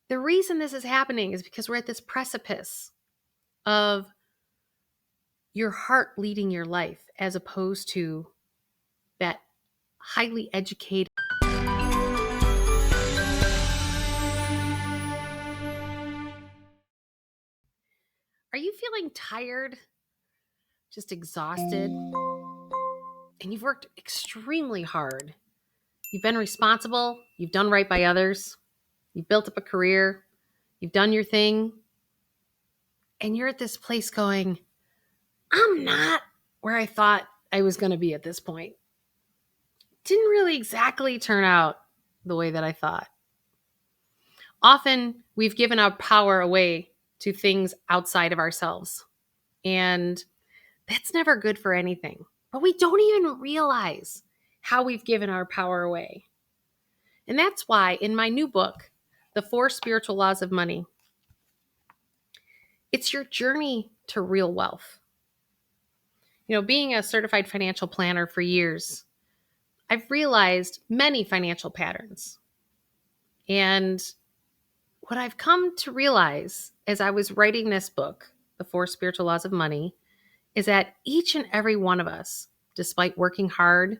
The reason this is happening is because we're at this precipice of your heart leading your life as opposed to that highly educated. Are you feeling tired, just exhausted, and you've worked extremely hard? You've been responsible, you've done right by others, you've built up a career, you've done your thing, and you're at this place going, I'm not where I thought I was going to be at this point. Didn't really exactly turn out the way that I thought. Often we've given our power away to things outside of ourselves, and that's never good for anything. But we don't even realize how we've given our power away. And that's why in my new book, The 4 Spiritual Laws of Money, it's your journey to real wealth. Being a certified financial planner for years, I've realized many financial patterns. And what I've come to realize as I was writing this book, The 4 Spiritual Laws of Money, is that each and every one of us, despite working hard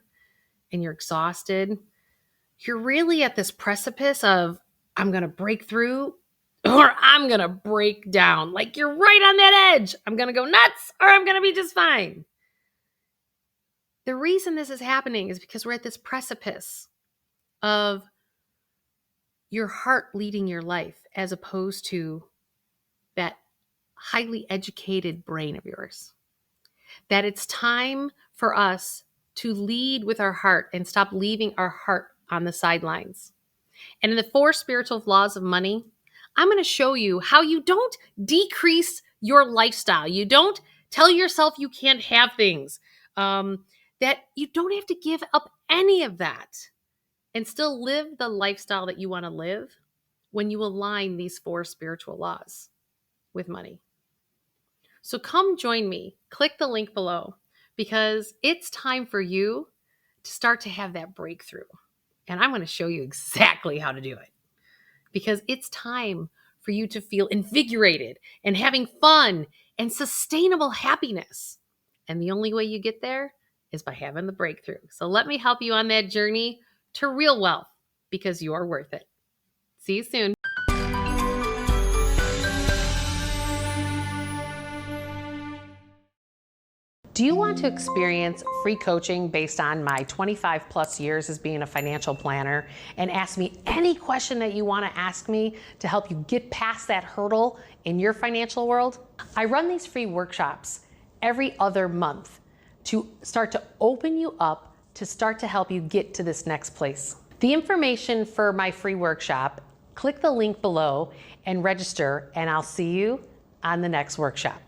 and you're exhausted, you're really at this precipice of, I'm going to break through or I'm going to break down. Like you're right on that edge. I'm going to go nuts or I'm going to be just fine. The reason this is happening is because we're at this precipice of your heart leading your life as opposed to that highly educated brain of yours. That it's time for us to lead with our heart and stop leaving our heart on the sidelines. And in the 4 Spiritual Laws of Money, I'm going to show you how you don't decrease your lifestyle. You don't tell yourself you can't have things. That you don't have to give up any of that and still live the lifestyle that you want to live when you align these 4 spiritual laws with money. So come join me. Click the link below because it's time for you to start to have that breakthrough. And I'm going to show you exactly how to do it because it's time for you to feel invigorated and having fun and sustainable happiness. And the only way you get there is by having the breakthrough. So let me help you on that journey to real wealth because you're worth it. See you soon. Do you want to experience free coaching based on my 25 plus years as being a financial planner and ask me any question that you want to ask me to help you get past that hurdle in your financial world? I run these free workshops every other month to start to open you up to start to help you get to this next place. The information for my free workshop, click the link below and register, and I'll see you on the next workshop.